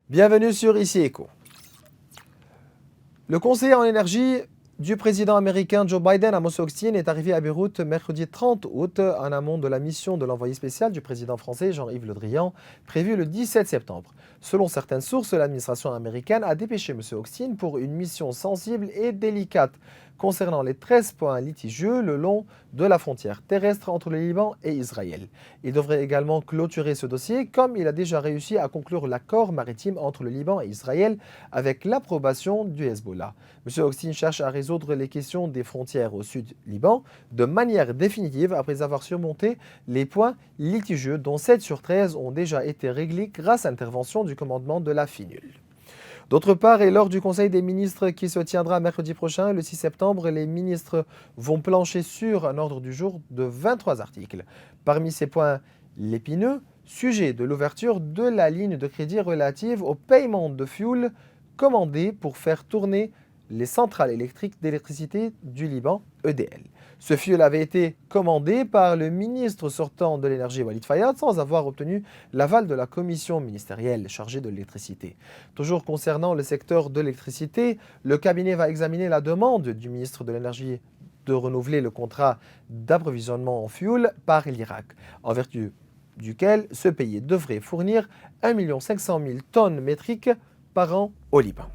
Bienvenue sur Ici Éco. Le conseiller en énergie du président américain Joe Biden, Amos Hochstein, est arrivé à Beyrouth mercredi 30 août en amont de la mission de l'envoyé spécial du président français Jean-Yves Le Drian, prévue le 17 septembre. Selon certaines sources, l'administration américaine a dépêché M. Hochstein pour une mission sensible et délicate concernant les 13 points litigieux le long de la frontière terrestre entre le Liban et Israël. Il devrait également clôturer ce dossier comme il a déjà réussi à conclure l'accord maritime entre le Liban et Israël avec l'approbation du Hezbollah. M. Hochstein cherche à résoudre les questions des frontières au sud Liban de manière définitive après avoir surmonté les points litigieux dont 7 sur 13 ont déjà été réglés grâce à l'intervention du commandement de la FINUL. D'autre part, et lors du Conseil des ministres qui se tiendra mercredi prochain, le 6 septembre, les ministres vont plancher sur un ordre du jour de 23 articles. Parmi ces points, l'épineux sujet de l'ouverture de la ligne de crédit relative au paiement de fioul commandé pour faire tourner les centrales électriques d'électricité du Liban, EDL. Ce fioul avait été commandé par le ministre sortant de l'énergie Walid Fayad sans avoir obtenu l'aval de la commission ministérielle chargée de l'électricité. Toujours concernant le secteur de l'électricité, le cabinet va examiner la demande du ministre de l'énergie de renouveler le contrat d'approvisionnement en fioul par l'Irak, en vertu duquel ce pays devrait fournir 1 500 000 tonnes métriques par an au Liban.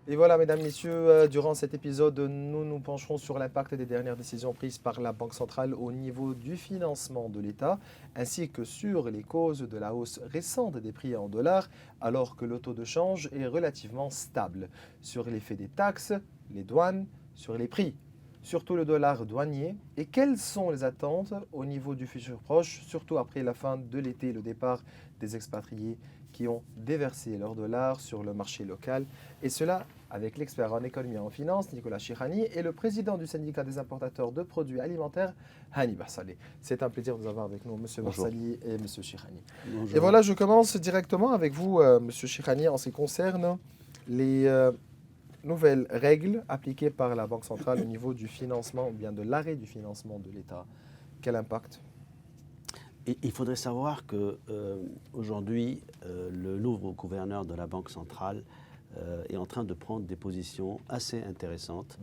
Et voilà, mesdames, messieurs, durant cet épisode, nous nous pencherons sur l'impact des dernières décisions prises par la Banque centrale au niveau du financement de l'État, ainsi que sur les causes de la hausse récente des prix en dollars, alors que le taux de change est relativement stable, sur l'effet des taxes, les douanes, sur les prix, surtout le dollar douanier, et quelles sont les attentes au niveau du futur proche, surtout après la fin de l'été et le départ des expatriés qui ont déversé leur dollar sur le marché local, et cela avec l'expert en économie et en finance, Nicolas Chirani, et le président du syndicat des importateurs de produits alimentaires, Hani Barsalé. C'est un plaisir de vous avoir avec nous, M. Barsalé et M. Chirani. Bonjour. Et voilà, je commence directement avec vous, M. Chirani, en ce qui concerne les nouvelles règles appliquées par la Banque centrale au niveau du financement, ou bien de l'arrêt du financement de l'État. Quel impact ? Il faudrait savoir qu'aujourd'hui, le nouveau gouverneur de la Banque centrale est en train de prendre des positions assez intéressantes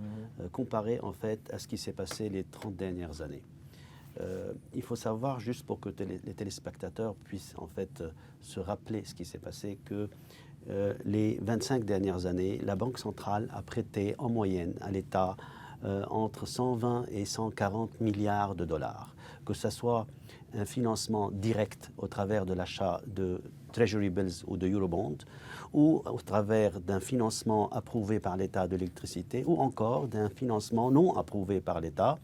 comparées en fait à ce qui s'est passé les 30 dernières années. Il faut savoir, juste pour que les téléspectateurs puissent en fait se rappeler ce qui s'est passé, que les 25 dernières années, la Banque centrale a prêté en moyenne à l'État entre 120 et 140 milliards de dollars, que ce soit un financement direct au travers de l'achat de Treasury Bills ou de Eurobonds, ou au travers d'un financement approuvé par l'État de l'électricité, ou encore d'un financement non approuvé par l'État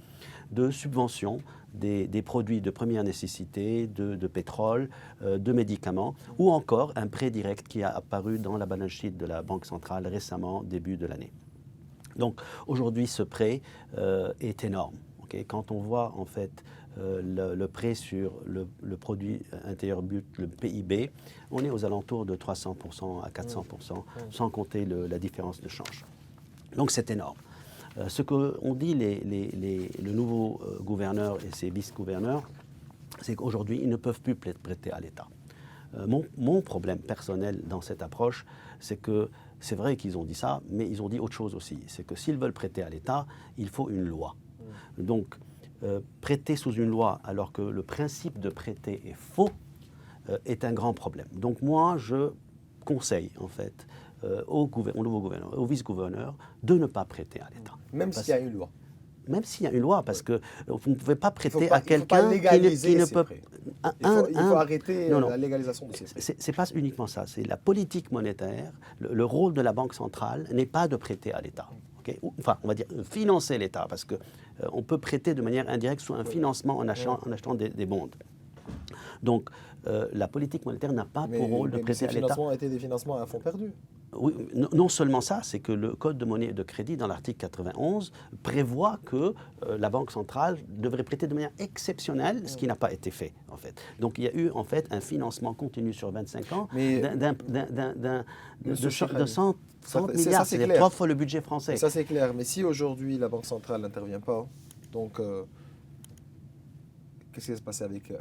de subventions des produits de première nécessité, de pétrole, de médicaments, ou encore un prêt direct qui a apparu dans la balance sheet de la Banque centrale récemment, début de l'année. Donc aujourd'hui, ce prêt est énorme. Okay? Quand on voit en fait le prêt sur le produit intérieur brut, le PIB, on est aux alentours de 300% à 400%, sans compter la différence de change. Donc c'est énorme. Ce qu'ont dit le nouveau gouverneur et ses vice-gouverneurs, c'est qu'aujourd'hui, ils ne peuvent plus prêter à l'État. Mon problème personnel dans cette approche, c'est que c'est vrai qu'ils ont dit ça, mais ils ont dit autre chose aussi. C'est que s'ils veulent prêter à l'État, il faut une loi. Donc, prêter sous une loi alors que le principe de prêter est faux est un grand problème. Donc moi, je conseille en fait au nouveau gouverneur, au vice-gouverneur de ne pas prêter à l'État. Même s'il y a une loi. Même s'il y a une loi, parce que vous ne pouvez pas prêter à quelqu'un qui ne peut... Il faut arrêter la légalisation de ces prêts. Ce n'est pas uniquement ça, c'est la politique monétaire. Le rôle de la Banque centrale n'est pas de prêter à l'État. Okay? Enfin, on va dire financer l'État, parce qu'on peut prêter de manière indirecte sous un financement en achetant des bonds. Donc, la politique monétaire n'a pas pour rôle de prêter à l'État. Ces financements étaient des financements à fonds perdus. Oui, non seulement ça, c'est que le Code de monnaie et de crédit, dans l'article 91, prévoit que la Banque centrale devrait prêter de manière exceptionnelle, ce qui n'a pas été fait, en fait. Donc, il y a eu, en fait, un financement continu sur 25 ans de 30 Ça, milliards, c'est c'est clair. 3 fois le budget français. Ça, c'est clair. Mais si aujourd'hui la Banque centrale n'intervient pas, donc qu'est-ce qui va se passer avec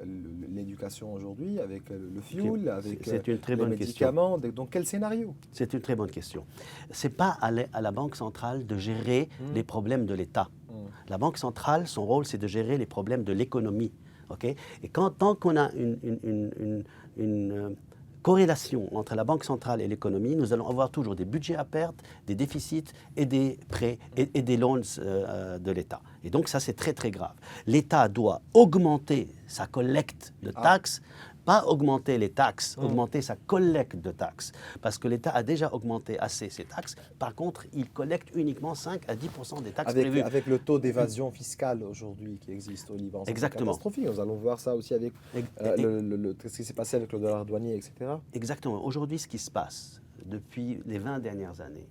l'éducation aujourd'hui, avec le fuel, avec C'est une très les bonne question. médicaments? Donc quel scénario? C'est une très bonne question. Ce n'est pas à la Banque centrale de gérer les problèmes de l'État. La Banque centrale, son rôle, c'est de gérer les problèmes de l'économie. Okay? Et tant qu'on a une corrélation entre la Banque centrale et l'économie, nous allons avoir toujours des budgets à perte, des déficits et des prêts et des loans de l'État. Et donc ça, c'est très très grave. L'État doit augmenter sa collecte de taxes, pas augmenter les taxes, augmenter sa collecte de taxes. Parce que l'État a déjà augmenté assez ses taxes. Par contre, il collecte uniquement 5 à 10% des taxes prévues. Avec le taux d'évasion fiscale aujourd'hui qui existe au Liban, c'est Exactement. catastrophique. Nous allons voir ça aussi avec ce qui s'est passé avec le dollar douanier, etc. Exactement. Aujourd'hui, ce qui se passe depuis les 20 dernières années,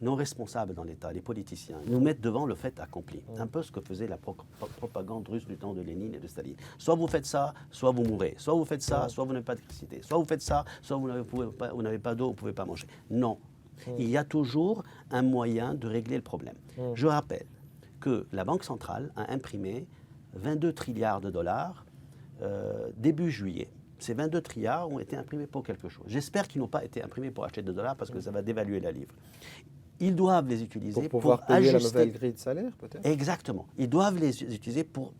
nos responsables dans l'État, les politiciens, nous mettent devant le fait accompli. Un peu ce que faisait la propagande russe du temps de Lénine et de Staline. Soit vous faites ça, soit vous mourrez. Soit vous faites ça, soit vous n'avez pas d'électricité. Soit vous faites ça, soit vous n'avez pas d'eau, vous ne pouvez pas manger. Non. Il y a toujours un moyen de régler le problème. Je rappelle que la Banque centrale a imprimé 22 trilliards de dollars début juillet. Ces 22 trilliards ont été imprimés pour quelque chose. J'espère qu'ils n'ont pas été imprimés pour acheter des dollars parce que ça va dévaluer la livre. Ils doivent les utiliser pour pouvoir payer ajuster. la nouvelle grille de salaire, peut-être. Exactement. Ils doivent les utiliser pour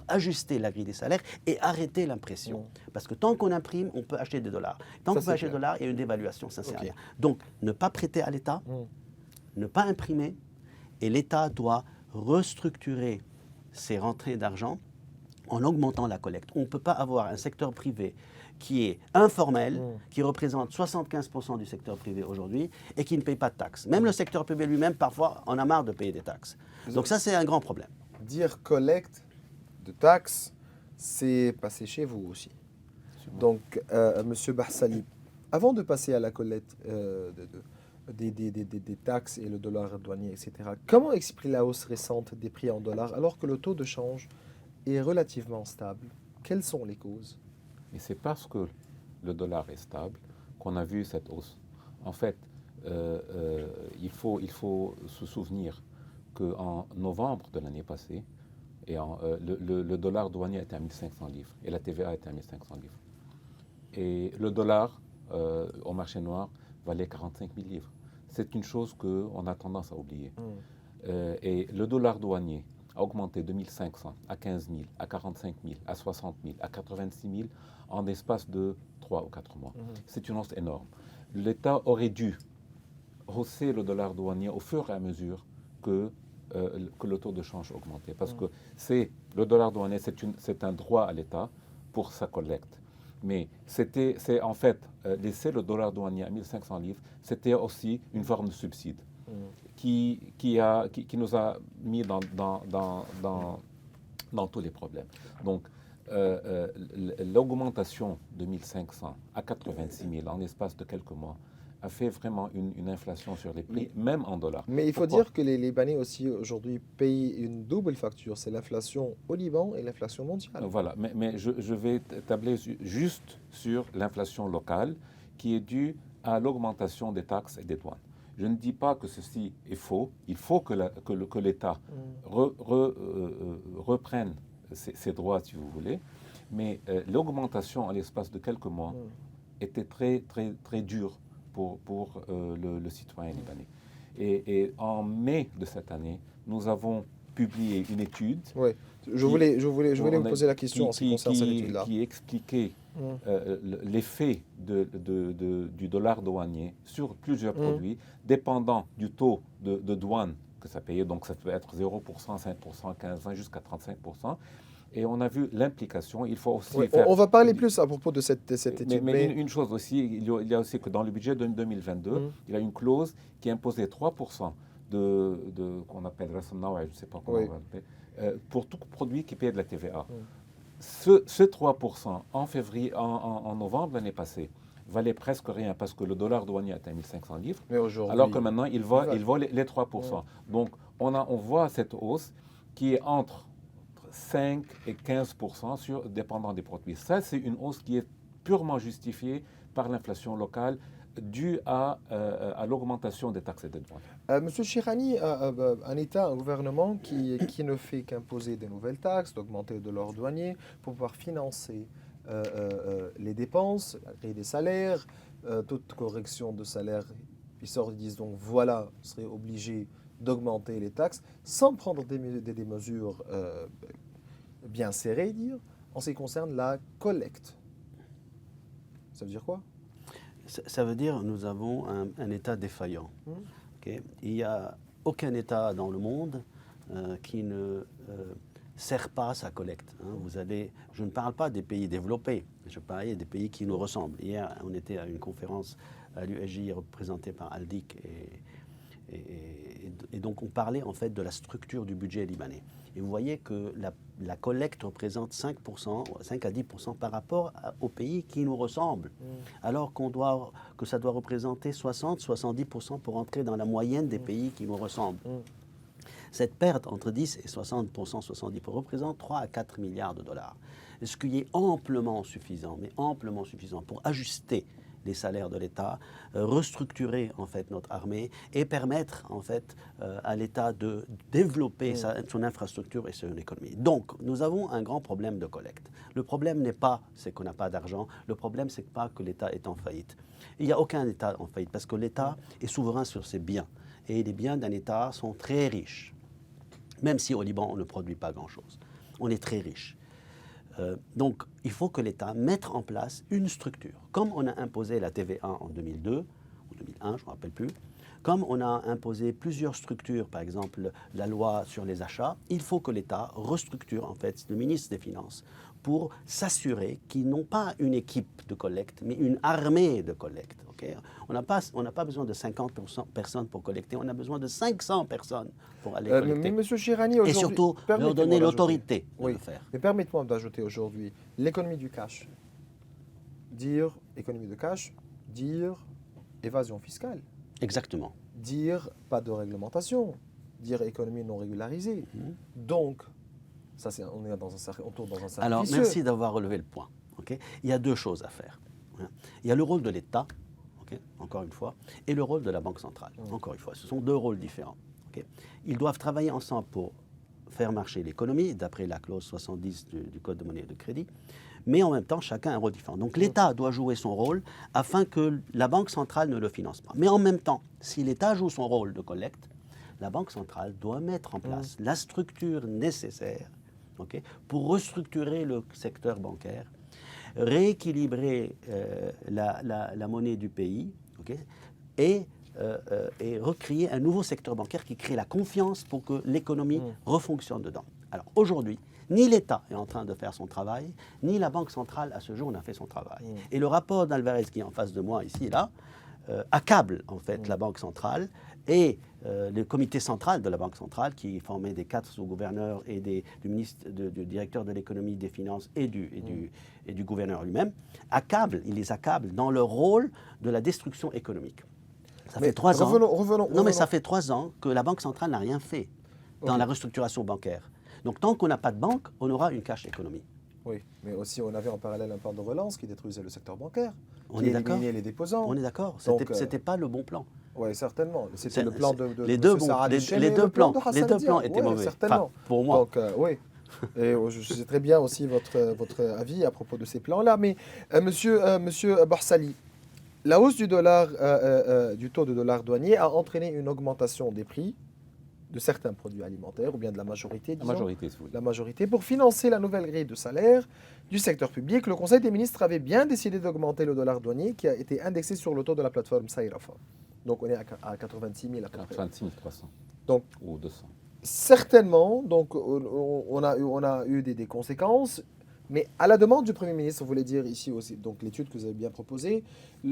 ajuster la grille des salaires et arrêter l'impression. Parce que tant qu'on imprime, on peut acheter des dollars. Tant qu'on peut acheter des dollars, il y a une dévaluation, ça ne sert à rien. Donc, ne pas prêter à l'État, ne pas imprimer, et l'État doit restructurer ses rentrées d'argent en augmentant la collecte. On ne peut pas avoir un secteur privé qui est informel, qui représente 75% du secteur privé aujourd'hui et qui ne paye pas de taxes. Même le secteur privé lui-même, parfois, en a marre de payer des taxes. Donc ça, c'est un grand problème. Dire collecte de taxes, c'est passé chez vous aussi. Donc, Monsieur Barsali, avant de passer à la collecte des taxes et le dollar douanier, etc., comment expliquer la hausse récente des prix en dollars alors que le taux de change est relativement stable? Quelles sont les causes? Et c'est parce que le dollar est stable qu'on a vu cette hausse. En fait, il faut se souvenir qu'en novembre de l'année passée, le dollar douanier était à 1500 livres et la TVA était à 1500 livres. Et le dollar au marché noir valait 45 000 livres. C'est une chose qu'on a tendance à oublier. Et le dollar douanier a augmenté de 1 500 à 15 000, à 45 000, à 60 000, à 86 000 en l'espace de 3 ou 4 mois. C'est une hausse énorme. L'État aurait dû hausser le dollar douanier au fur et à mesure que le taux de change augmentait. Parce que le dollar douanier, c'est un droit à l'État pour sa collecte. Mais c'est en fait, laisser le dollar douanier à 1500 livres, c'était aussi une forme de subside qui nous a mis dans tous les problèmes. Donc, l'augmentation de 1500 à 86 000 en l'espace de quelques mois a fait vraiment une inflation sur les prix, même en dollars. Mais il faut dire que les Libanais aussi aujourd'hui payent une double facture. C'est l'inflation au Liban et l'inflation mondiale. Voilà, mais je vais tabler juste sur l'inflation locale qui est due à l'augmentation des taxes et des douanes. Je ne dis pas que ceci est faux. Il faut que l'État reprenne ses droits, si vous voulez. Mais l'augmentation en l'espace de quelques mois était très, très, très dure pour le citoyen libanais. Et en mai de cette année, nous avons publié une étude. Oui, je voulais vous poser la question en ce qui concerne cette étude-là. Qui expliquait l'effet du dollar douanier sur plusieurs produits, dépendant du taux de douane que ça payait. Donc ça peut être 0%, 5%, 15%, jusqu'à 35%. Et on a vu l'implication. Il faut aussi faire... On va parler plus à propos de cette étude. Mais une chose aussi, il y a aussi que dans le budget de 2022, il y a une clause qui imposait 3% qu'on appelle Rassamnawa, je ne sais pas comment on va l'appeler, pour tout produit qui paye de la TVA. Ce 3% en novembre l'année passée valait presque rien parce que le dollar douanier atteint 1500 livres, alors que maintenant il vaut les 3%. Donc on voit cette hausse qui est entre 5 et 15% dépendant des produits. Ça, c'est une hausse qui est purement justifiée par l'inflation locale dû à l'augmentation des taxes et des douanes. Monsieur Chirani, un État, un gouvernement qui ne fait qu'imposer des nouvelles taxes, d'augmenter de l'ordre douanier pour pouvoir financer les dépenses, la grille des salaires, toute correction de salaire, ils disent donc voilà, serait obligé d'augmenter les taxes sans prendre des mesures bien serrées, dire, en ce qui concerne la collecte. Ça veut dire quoi? Ça veut dire que nous avons un État défaillant. Okay. Il n'y a aucun État dans le monde qui ne sert pas sa collecte. Je ne parle pas des pays développés, je parle des pays qui nous ressemblent. Hier, on était à une conférence à l'USJ représentée par Aldic et donc on parlait en fait de la structure du budget libanais. Et vous voyez que la collecte représente 5 à 10% par rapport aux pays qui nous ressemblent, alors que ça doit représenter 60-70% pour entrer dans la moyenne des pays qui nous ressemblent. Cette perte entre 10 et 60%, 70% représente 3 à 4 milliards de dollars. Ce qui est amplement suffisant, mais amplement suffisant pour ajuster les salaires de l'État, restructurer en fait notre armée et permettre en fait à l'État de développer son infrastructure et son économie. Donc nous avons un grand problème de collecte. Le problème n'est pas c'est qu'on n'a pas d'argent, le problème c'est pas que l'État est en faillite. Il n'y a aucun État en faillite parce que l'État est souverain sur ses biens et les biens d'un État sont très riches. Même si au Liban on ne produit pas grand-chose, on est très riche. Donc, il faut que l'État mette en place une structure. Comme on a imposé la TVA en 2002, ou 2001, je ne me rappelle plus, comme on a imposé plusieurs structures, par exemple la loi sur les achats, il faut que l'État restructure, en fait, le ministre des Finances pour s'assurer qu'ils n'ont pas une équipe de collecte, mais une armée de collecte. Okay? On n'a pas besoin de 50 personnes pour collecter, on a besoin de 500 personnes pour aller collecter. Mais M. Chirani, et surtout, leur donner l'autorité de le faire. Mais permettez-moi d'ajouter aujourd'hui l'économie du cash. Dire économie de cash, dire évasion fiscale. Exactement. Dire pas de réglementation, dire économie non régularisée. Donc, ça, on tourne dans un cercle Alors, vicieux. merci d'avoir relevé le point. Okay? Il y a deux choses à faire. Il y a le rôle de l'État, encore une fois, et le rôle de la Banque centrale, encore une fois. Ce sont deux rôles différents. Okay? Ils doivent travailler ensemble pour faire marcher l'économie, d'après la clause 70 du Code de monnaie et de crédit, mais en même temps, chacun a un rôle différent. Donc l'État doit jouer son rôle afin que la Banque centrale ne le finance pas. Mais en même temps, si l'État joue son rôle de collecte, la Banque centrale doit mettre en place la structure nécessaire pour restructurer le secteur bancaire, rééquilibrer la monnaie du pays et recréer un nouveau secteur bancaire qui crée la confiance pour que l'économie refonctionne dedans. Alors aujourd'hui, ni l'État est en train de faire son travail, ni la Banque centrale à ce jour n'a fait son travail. Et le rapport d'Alvarez qui est en face de moi ici et là accable en fait la Banque centrale et le comité central de la Banque centrale qui est formé des 4 sous-gouverneurs et du directeur de l'économie, des finances et du gouverneur lui-même, il les accable dans leur rôle de la destruction économique. Ça fait 3 ans. Revenons. Mais ça fait 3 ans que la Banque centrale n'a rien fait dans la restructuration bancaire. Donc tant qu'on n'a pas de banque, on aura une cash économie. Oui, mais aussi on avait en parallèle un plan de relance qui détruisait le secteur bancaire, on qui est d'accord. éliminait les déposants. On est d'accord. C'était pas le bon plan. Oui, certainement. C'était le plan de les deux plans étaient mauvais. Certainement. Enfin, pour moi. Donc, oui. Et je sais très bien aussi votre avis à propos de ces plans-là. Mais monsieur Barsali, la hausse du dollar, du taux de dollar douanier a entraîné une augmentation des prix de certains produits alimentaires, ou bien de la majorité, disons, la majorité, pour financer la nouvelle grille de salaire du secteur public. Le Conseil des ministres avait bien décidé d'augmenter le dollar douanier qui a été indexé sur le taux de la plateforme Saïrafa. Donc on est à 86 000 à peu près. 86 300 donc, ou 200. Certainement, donc on a eu des conséquences, mais à la demande du Premier ministre, on voulait dire ici aussi, donc l'étude que vous avez bien proposée,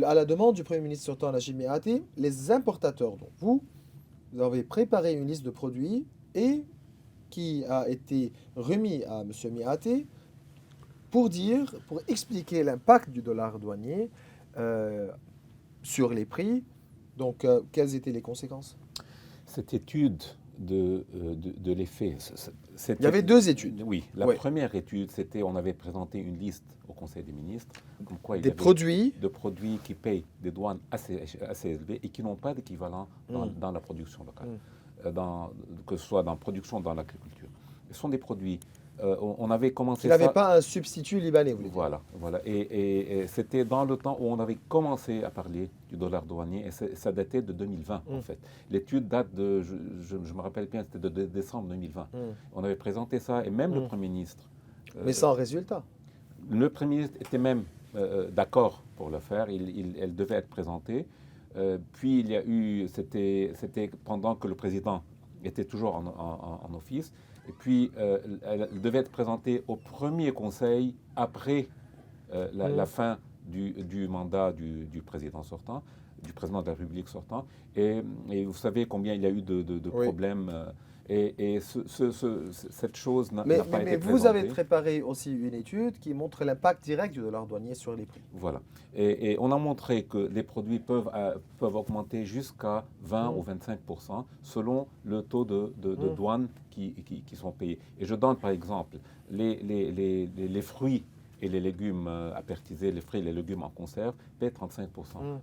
à la demande du Premier ministre sortant Najib Mikati, les importateurs, donc vous avez préparé une liste de produits et qui a été remis à M. Mikati pour expliquer l'impact du dollar douanier sur les prix. Donc, quelles étaient les conséquences? Cette étude de l'effet. Il y avait 2 études. Oui, la Ouais. première étude, c'était, on avait présenté une liste au Conseil des ministres, comme quoi il y Des avait produits. de produits qui payent des douanes assez élevées et qui n'ont pas d'équivalent dans la production locale, que ce soit dans la production ou dans l'agriculture. Ce sont des produits, on avait commencé Qui n'avait ça. pas un substitut libanais, vous voulez dire. Voilà, voilà. Et c'était dans le temps où on avait commencé à parler du dollar douanier, et ça datait de 2020 en fait. L'étude date de, je me rappelle bien, c'était de décembre 2020. On avait présenté ça, et même le Premier ministre. Mais sans résultat. Le Premier ministre était même d'accord pour le faire, elle devait être présentée. Puis il y a eu, c'était pendant que le président était toujours en office. Et puis, elle devait être présentée au premier conseil après la fin du mandat du président sortant, du président de la République sortant. Et vous savez combien il y a eu de Oui. problèmes. Et cette chose n'a Mais pas été vous présentée. avez préparé aussi une étude qui montre l'impact direct du dollar douanier sur les prix. Voilà. Et on a montré que les produits peuvent augmenter jusqu'à 20 ou 25% selon le taux de douane qui sont payés. Et je donne par exemple les fruits et les légumes apertisés, les fruits et les légumes en conserve, paient 35%,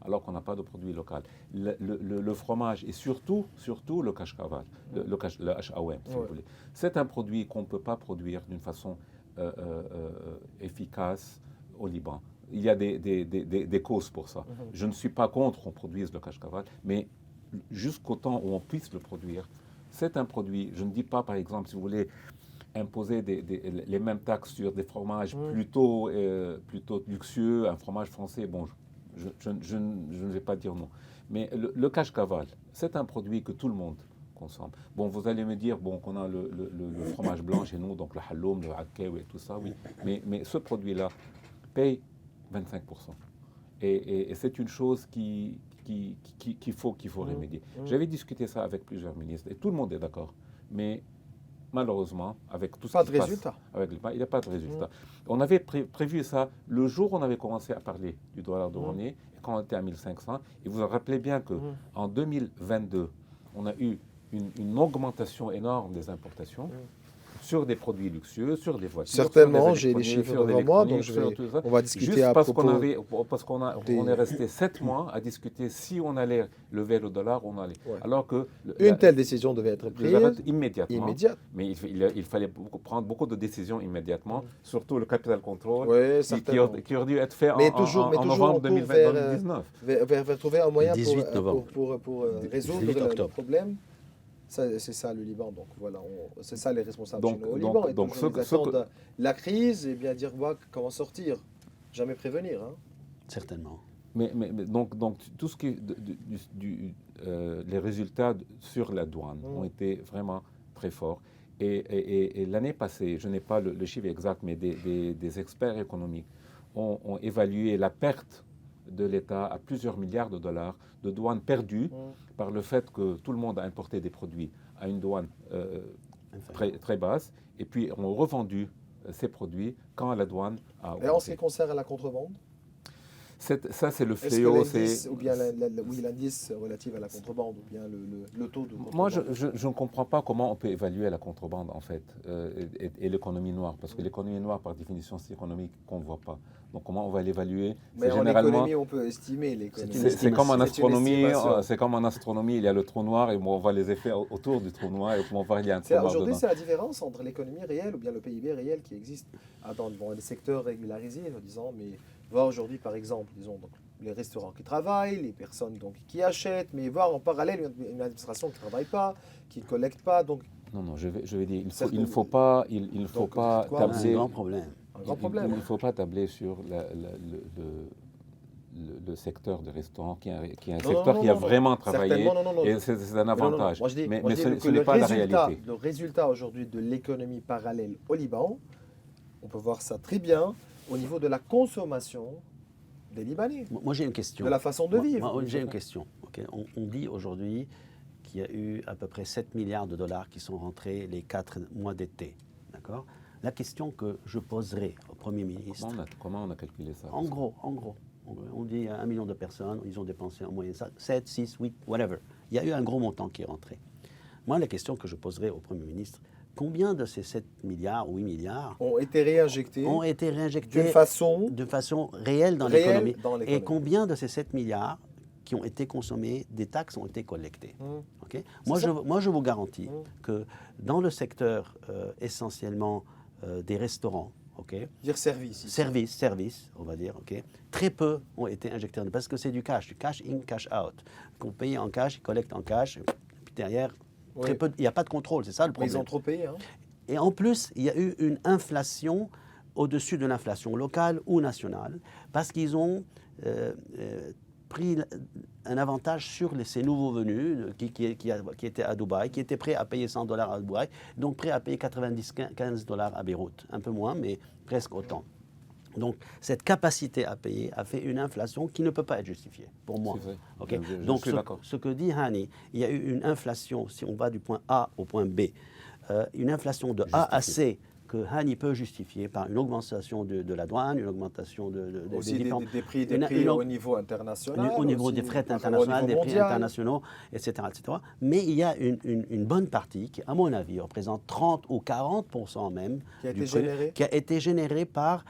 alors qu'on n'a pas de produit local. Le fromage et surtout le cache-caval, le HAOM, si vous voulez. C'est un produit qu'on ne peut pas produire d'une façon efficace au Liban. Il y a des causes pour ça. Je ne suis pas contre qu'on produise le cache-caval, mais jusqu'au temps où on puisse le produire, c'est un produit. Je ne dis pas, par exemple, si vous voulez, imposer les mêmes taxes sur des fromages plutôt luxueux, un fromage français, bon, je ne vais pas dire non. Mais le cache-caval, c'est un produit que tout le monde consomme. Bon, vous allez me dire qu'on a le fromage blanc chez nous, donc le halloum, le hakkaou et tout ça, oui. Mais ce produit-là paye 25%. Et c'est une chose qu'il faut remédier. J'avais discuté ça avec plusieurs ministres et tout le monde est d'accord. Mais malheureusement, avec tout ce qui se passe avec le pain, il n'y a pas de résultat. On avait prévu ça le jour où on avait commencé à parler du dollar douanier, quand on était à 1500. Et vous vous rappelez bien qu'en 2022, on a eu une augmentation énorme des importations sur des produits luxueux, sur des voitures. Certainement, j'ai les chiffres devant moi, donc on va discuter juste à parce propos. parce qu'on est resté 7 mois à discuter si on allait lever le dollar ou on allait. Ouais. Alors que Une telle décision devait être prise immédiatement. immédiate. Mais il fallait prendre beaucoup de décisions immédiatement, surtout le capital control, Oui, qui aurait dû être fait toujours en novembre 2019. Vers trouver un moyen 18 novembre. pour résoudre 18 le octobre. problème. C'est ça le Liban, donc voilà, c'est ça les responsables Donc- chez nous au donc- Liban. Et donc toujours, ils attendent la crise et bien dire comment sortir, jamais prévenir. Hein. Certainement. Mais donc tout ce qui les résultats sur la douane ont été vraiment très forts. Et l'année passée, je n'ai pas le chiffre exact, mais des experts économiques ont évalué la perte de l'État à plusieurs milliards de dollars de douane perdue par le fait que tout le monde a importé des produits à une douane très, très basse, et puis ont revendu ces produits quand la douane a Et en ce qui augmenté. concerne la contrebande, Ça, c'est le est-ce que fléau. l'indice, ou bien l'indice relatif à la contrebande, ou bien le taux de contrebande? Moi, je ne comprends pas comment on peut évaluer la contrebande, en fait, et l'économie noire, parce que l'économie noire, par définition, c'est l'économie qu'on ne voit pas. Donc, comment on va l'évaluer? Mais en économie, on peut estimer l'économie. C'est comme en astronomie, estimation. c'est comme en astronomie, il y a le trou noir et on voit les effets autour du trou noir et on va voir il y a un trou noir Aujourd'hui, dedans. c'est la différence entre l'économie réelle ou bien le PIB réel qui existe dans des secteurs régularisés, disons, mais voir aujourd'hui, par exemple, disons, donc, les restaurants qui travaillent, les personnes donc, qui achètent, mais voir en parallèle une administration qui ne travaille pas, qui ne collecte pas. Donc, Non, je vais dire, Ça, il ne faut pas donc, quoi, C'est un tabler. grand problème. un grand problème. Il ne faut pas tabler sur le secteur des restaurants, qui est un Non, secteur non, qui a non, vraiment travaillé, certainement, non. et c'est un Mais non, avantage. Moi, je dis, mais moi, je dis ce que n'est pas la résultat, réalité. le résultat aujourd'hui de l'économie parallèle au Liban, on peut voir ça très bien au niveau de la consommation des Libanais, Moi, j'ai une question. de la façon de vivre. Moi, j'ai une question. Ok. On dit aujourd'hui qu'il y a eu à peu près 7 milliards de dollars qui sont rentrés les 4 mois d'été. D'accord? La question que je poserai au Premier ministre, Comment on a calculé ça? en gros, on dit 1 million de personnes, ils ont dépensé en moyenne ça, 7, 6, 8, whatever. Il y a eu un gros montant qui est rentré. Moi, la question que je poserai au Premier ministre, combien de ces 7 milliards ou 8 milliards Ont été réinjectés ont été réinjectés d'une façon réelle dans réelle l'économie? dans Et l'économie. combien de ces 7 milliards qui ont été consommés, des taxes ont été collectées? Ok. Moi, je vous garantis que dans le secteur essentiellement des restaurants, ok, Dire service. ici. service, on va dire, ok, très peu ont été injectés parce que c'est du cash in, cash out. Qu'on paye en cash, ils collectent en cash, puis derrière, très Oui. peu, il n'y a pas de contrôle, c'est ça le Mais problème. ils ont trop payé. Hein. Et en plus, il y a eu une inflation au-dessus de l'inflation locale ou nationale, parce qu'ils ont pris un avantage sur ces nouveaux venus qui étaient à Dubaï, qui étaient prêts à payer $100 à Dubaï, donc prêts à payer $95 à Beyrouth. Un peu moins, mais presque autant. Donc, cette capacité à payer a fait une inflation qui ne peut pas être justifiée, pour moi. C'est vrai. Okay? Je Donc, suis d'accord. ce que dit Hani, il y a eu une inflation, si on va du point A au point B, une inflation de A à C que Hani peut justifier par une augmentation de la douane, une augmentation Aussi différents- des prix, une- au niveau international. au niveau aussi, des frais au internationaux, niveau des prix mondial. internationaux, etc., etc. Mais il y a une bonne partie qui, à mon avis, représente 30 ou 40% même Qui a du été prix, générée qui a été générée par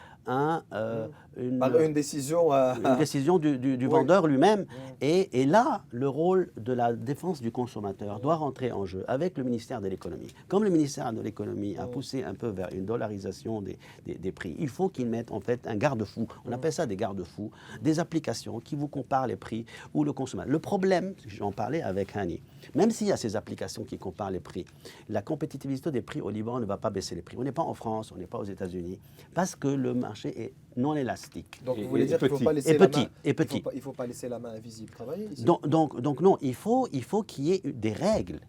Par une décision. une décision du vendeur lui-même. Et là, le rôle de la défense du consommateur doit rentrer en jeu avec le ministère de l'économie. Comme le ministère de l'économie a poussé un peu vers une dollarisation des prix, il faut qu'il mette en fait un garde-fou. On appelle ça des garde-fous, des applications qui vous comparent les prix ou le consommateur. Le problème, j'en parlais avec Hani, même s'il y a ces applications qui comparent les prix, la compétitivité des prix au Liban ne va pas baisser les prix. On n'est pas en France, on n'est pas aux États-Unis, parce que le marché est non élastique. Donc, Et- vous voulez et dire qu'il ne faut petit. pas laisser Et la petit, main. et petit. Il faut pas laisser la main invisible travailler. ici. Donc non, il faut qu'il y ait des règles.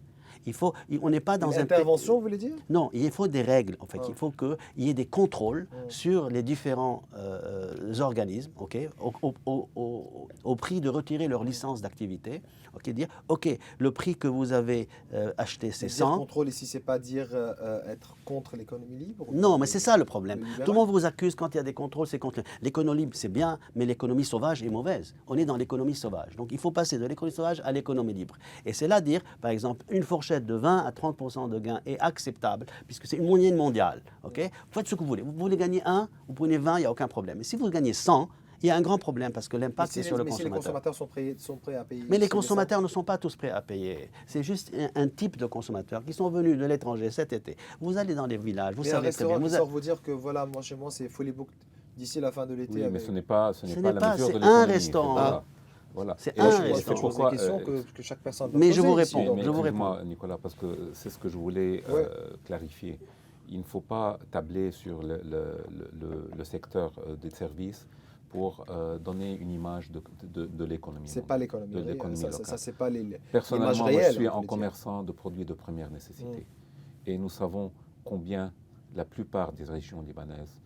On n'est pas dans Une un intervention, vous voulez dire? Non, il faut des règles. En fait, il faut qu'il y ait des contrôles Mm. sur les différents organismes, ok, au prix de retirer leur licence d'activité. Ok, dire, ok, le prix que vous avez acheté, c'est Dire 100. contrôle ici, c'est pas dire être contre l'économie libre. Non, mais c'est ça le problème. Le libéral. Tout le monde vous accuse quand il y a des contrôles, c'est contre l'économie libre, c'est bien, mais l'économie sauvage est mauvaise. On est dans l'économie sauvage. Donc il faut passer de l'économie sauvage à l'économie libre. Et c'est là dire, par exemple, une fourchette de 20 à 30% de gain est acceptable, puisque c'est une moyenne mondiale. Ok, vous faites ce que vous voulez. Vous voulez gagner 1, vous prenez 20, il n'y a aucun problème. Mais si vous gagnez 100, il y a un grand problème parce que l'impact Mais est sur le si les consommateur. consommateurs sont prêts à payer. Mais les c'est consommateurs ne sont pas tous prêts à payer. C'est juste un type de consommateurs qui sont venus de l'étranger cet été. Vous allez dans les villages, vous Mais un savez très bien. restaurant qui sort vous dire que voilà, moi chez moi c'est fully booked d'ici la fin de l'été. Oui, mais avec- ce n'est pas Ce la n'est pas, mesure de c'est un l'économie. restaurant. Voilà. Voilà. C'est Et un je- restaurant. c'est Je pose pourquoi, des questions que chaque personne doit mais je poser vous ici, réponds, donc. mais je vous excuse-moi, Nicolas, parce que c'est ce que je voulais Ouais. clarifier. Il ne faut pas tabler sur le secteur des services pour donner une image de l'économie. C'est pas l'économie de réelle, l'économie ça, locale. c'est pas l'image Personnellement, moi, réelle. je suis on un peut dire. commerçant de produits de première nécessité. Et nous savons combien la plupart des régions libanaises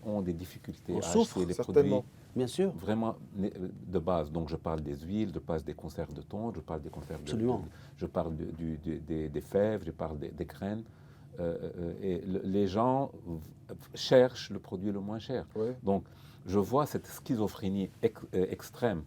ont des difficultés On à souffre, acheter les certainement. produits Bien sûr. vraiment de base. Donc je parle des huiles, je parle des conserves de thon, je parle des conserves Absolument. je parle des fèves, je parle des graines. Les gens cherchent le produit le moins cher. Ouais. Donc je vois cette schizophrénie extrême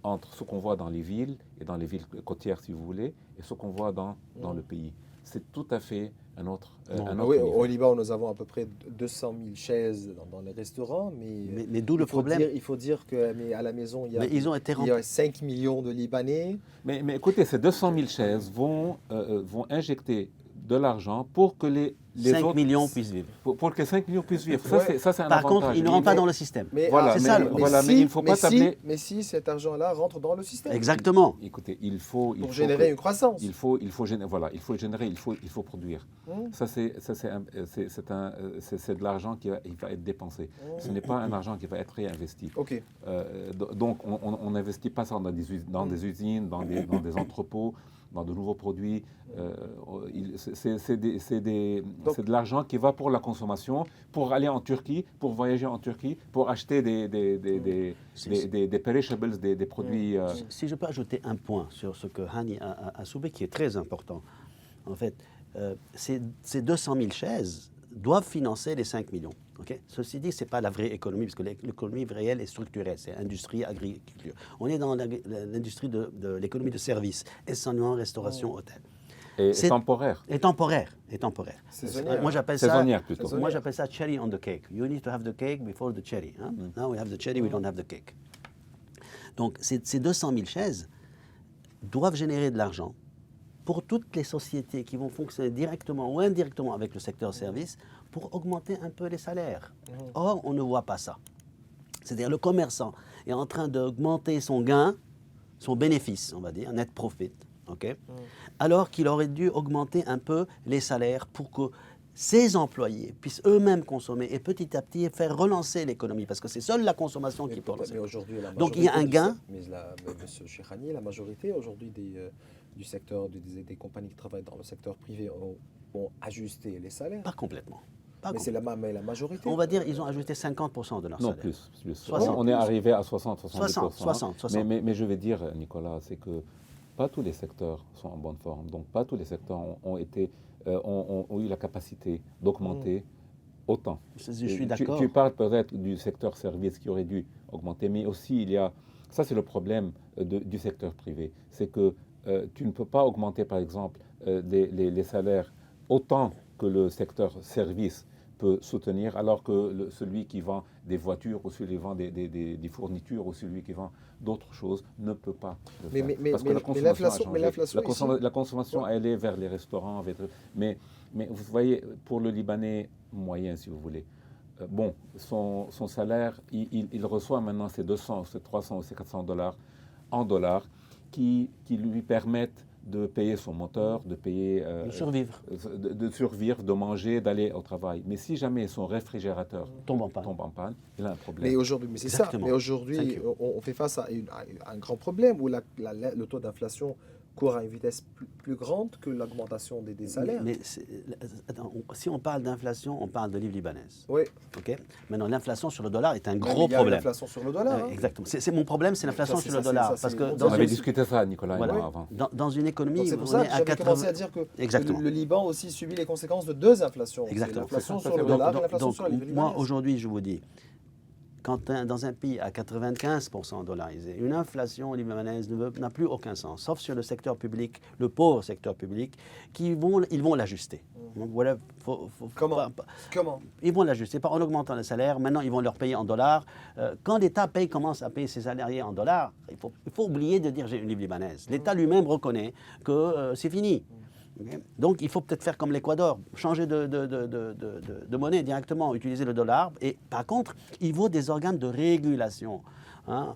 entre ce qu'on voit dans les villes, et dans les villes côtières si vous voulez, et ce qu'on voit dans le pays. C'est tout à fait un autre Ah niveau. oui, au Liban, nous avons à peu près 200 000 chaises dans les restaurants, Mais d'où le problème. Il faut dire qu'à la maison, il y a, Mais ils ont été il y a 5 millions de Libanais. Mais écoutez, ces 200 000 chaises vont injecter de l'argent pour que les 5 autres millions puissent vivre. pour que 5 millions puissent vivre. Ouais. Ça, c'est un Par avantage. contre, ils ne rentrent pas dans le système. Voilà, c'est mais- ça le voilà, mais il ne faut pas tabler. Mais si cet argent-là rentre dans le système Exactement. Écoutez, il faut pour générer une croissance. il faut générer, il faut produire. Mmh. Ça, c'est de l'argent qui va être dépensé. Ce n'est pas un argent qui va être réinvesti. Ok. Donc, on n'investit pas ça dans des usines, dans des entrepôts, dans de nouveaux produits. C'est de l'argent qui va pour la consommation, pour aller en Turquie, pour voyager en Turquie, pour acheter des perishables, des produits. Si je peux ajouter un point sur ce que Hani a soulevé, qui est très important. En fait, ces 200 000 chaises doivent financer les 5 millions. Okay? Ceci dit, ce n'est pas la vraie économie, parce que l'économie réelle est structurée, c'est industrie, agriculture. On est dans l'industrie de l'économie de service, essentiellement restauration, hôtel. Et C'est- temporaire. Et temporaire. Saisonnière. Moi, j'appelle ça... Saisonnière plutôt. Saisonnière. Moi, j'appelle ça cherry on the cake. You need to have the cake before the cherry. Hein? Now we have the cherry, we don't have the cake. Donc, ces 200 000 chaises doivent générer de l'argent pour toutes les sociétés qui vont fonctionner directement ou indirectement avec le secteur service pour augmenter un peu les salaires. Or, on ne voit pas ça. C'est-à-dire le commerçant est en train d'augmenter son gain, son bénéfice, on va dire, net profit, ok, alors qu'il aurait dû augmenter un peu les salaires pour que ses employés puissent eux-mêmes consommer et petit à petit faire relancer l'économie, parce que c'est seule la consommation qui peut relancer. Mais aujourd'hui, la Donc, il y a un majorité gain. Monsieur Chirani, la majorité aujourd'hui du secteur, des compagnies qui travaillent dans le secteur privé ont ajusté les salaires. Pas complètement. Pas Mais c'est la majorité. On va dire ils ont ajouté 50% de leur Non, salaire. plus. 60. On est arrivé à 60-70%. 60. Mais je vais dire, Nicolas, c'est que pas tous les secteurs sont en bonne forme. Donc, pas tous les secteurs ont eu la capacité d'augmenter autant. Je suis d'accord. Tu parles peut-être du secteur service qui aurait dû augmenter, mais aussi ça c'est le problème du secteur privé, c'est que tu ne peux pas augmenter par exemple les salaires autant que le secteur service peut soutenir, alors que celui qui vend des voitures ou celui qui vend des fournitures ou celui qui vend d'autres choses ne peut pas le faire. Parce que la consommation a changé. La consommation, elle est vers les restaurants. Mais vous voyez, pour le Libanais moyen, si vous voulez, son salaire, il reçoit maintenant ces 200, ces 300 ou ces 400 dollars en dollars qui lui permettent de payer son moteur, de payer... De survivre. De survivre, de manger, d'aller au travail. Mais si jamais son réfrigérateur Tombe en panne, il a un problème. Mais aujourd'hui, c'est ça. Exactement. Mais aujourd'hui, on fait face à un grand problème où le taux d'inflation court à une vitesse plus grande que l'augmentation des salaires. Attends, si on parle d'inflation, on parle de livre libanaise. Oui. Ok. Maintenant, l'inflation sur le dollar est un Mais gros il y a problème. l'inflation sur le dollar. hein. Exactement. C'est mon problème, c'est l'inflation Ça, c'est- sur le ça, dollar. c'est- Parce que on dans On avait une, discuté ça, Nicolas, et Voilà. moi, avant. dans une économie, Donc c'est pour on ça est que à j'avais commencé 80... à dire que Exactement. le Liban aussi subit les conséquences de deux inflations. C'est Exactement. l'inflation Ça, sur le c'est dollar vrai. et l'inflation Donc, sur la livre moi, libanaise. aujourd'hui, je vous dis, dans un pays à 95% dollarisé, une inflation libanaise n'a plus aucun sens, sauf sur le secteur public, le pauvre secteur public, ils vont l'ajuster. Donc voilà, Comment ils vont l'ajuster en augmentant les salaires. Maintenant, ils vont leur payer en dollars. Quand l'État commence à payer ses salariés en dollars, il faut oublier de dire j'ai une livre libanaise. L'État lui-même reconnaît que c'est fini. Okay. Donc, il faut peut-être faire comme l'Équateur, changer de monnaie directement, utiliser le dollar. Et par contre, il faut des organes de régulation. Hein.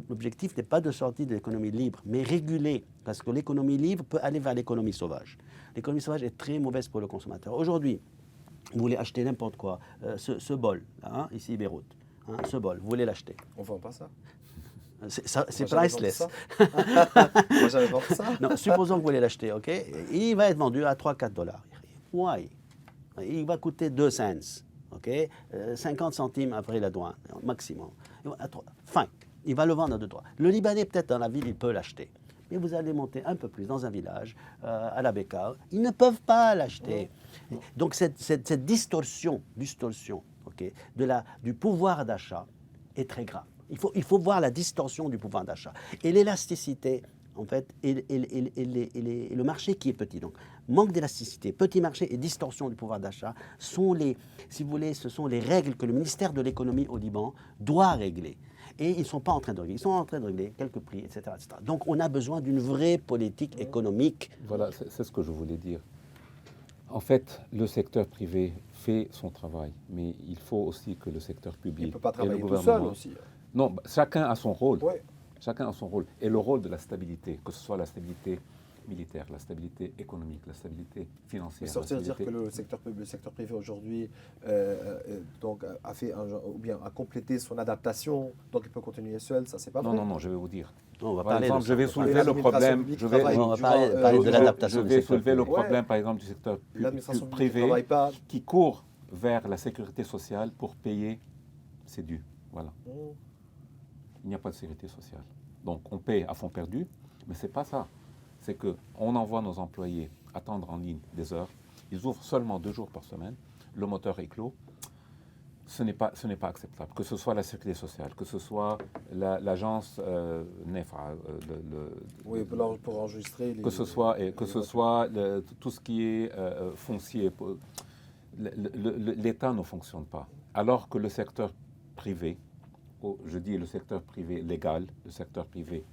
L'objectif n'est pas de sortir de l'économie libre, mais réguler, parce que l'économie libre peut aller vers l'économie sauvage. L'économie sauvage est très mauvaise pour le consommateur. Aujourd'hui, vous voulez acheter n'importe quoi, ce bol, hein, ici Beyrouth, hein, ce bol, vous voulez l'acheter. On ne vend pas ça. C'est Moi, priceless. Moi, j'avais vendu ça. Non, supposons que vous voulez l'acheter, ok? Il va être vendu à 3-4 dollars. Why? Il va coûter 2 cents, ok? 50 centimes après la douane, maximum. Fin, il va le vendre à 2-3. Le Libanais, peut-être dans la ville, il peut l'acheter. Mais vous allez monter un peu plus dans un village, à la Bekaa, ils ne peuvent pas l'acheter. Donc cette distorsion ok, du pouvoir d'achat est très grave. Il faut voir la distorsion du pouvoir d'achat. Et l'élasticité, en fait, et le marché qui est petit. Donc, manque d'élasticité, petit marché et distorsion du pouvoir d'achat sont si vous voulez, ce sont les règles que le ministère de l'économie au Liban doit régler. Et ils ne sont pas en train de régler. Ils sont en train de régler quelques prix, etc., etc. Donc, on a besoin d'une vraie politique économique. Voilà, c'est ce que je voulais dire. En fait, le secteur privé fait son travail, mais il faut aussi que le secteur public Il ne peut pas et le travailler tout seul gouvernement... aussi. Non, chacun a son rôle. Ouais. Chacun a son rôle. Et le rôle de la stabilité, que ce soit la stabilité militaire, la stabilité économique, la stabilité financière. Mais sortir dire que le secteur privé aujourd'hui donc a complété son adaptation, donc il peut continuer seul, ça c'est pas vrai. Non, je vais vous dire. On va Par parler exemple, de je vais soulever le problème. on va parler de l'adaptation Je du vais secteur soulever le privé. problème, par exemple, du secteur L'administration publique ne privé travaille pas. qui court vers la sécurité sociale pour payer ses dus. Voilà. Il n'y a pas de sécurité sociale. Donc on paye à fond perdu, mais ce n'est pas ça. C'est qu'on envoie nos employés attendre en ligne des heures. Ils ouvrent seulement 2 jours par semaine. Le moteur est clos. ce n'est pas acceptable. Que ce soit la sécurité sociale, que ce soit l'agence NEFA, Oui, pour enregistrer les... que ce soit tout ce qui est foncier. L'État ne fonctionne pas. Alors que le secteur privé, je dis le secteur privé légal, le secteur privé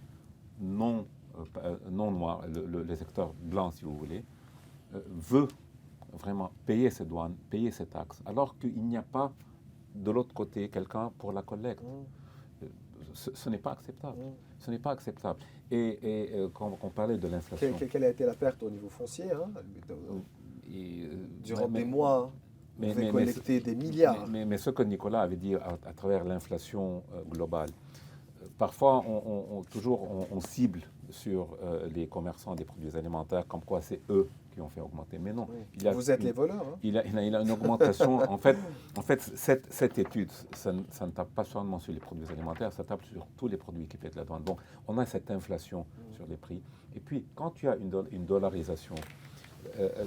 non noir, le secteur blanc si vous voulez, veut vraiment payer ses douanes, payer ses taxes, alors qu'il n'y a pas de l'autre côté quelqu'un pour la collecte. Ce n'est pas acceptable. Ce n'est pas acceptable. Et quand on parlait de l'inflation... Quelle a été la perte au niveau foncier durant des mois, vous avez collecté des milliards. Mais ce que Nicolas avait dit à travers l'inflation globale, parfois on cible sur les commerçants des produits alimentaires comme quoi c'est eux qui ont fait augmenter. Mais non. Vous êtes les voleurs. Hein. Il a une augmentation. en fait cette étude, ça ne tape pas seulement sur les produits alimentaires, ça tape sur tous les produits qui paient de la douane. Donc, on a cette inflation sur les prix. Et puis, quand tu as une dollarisation,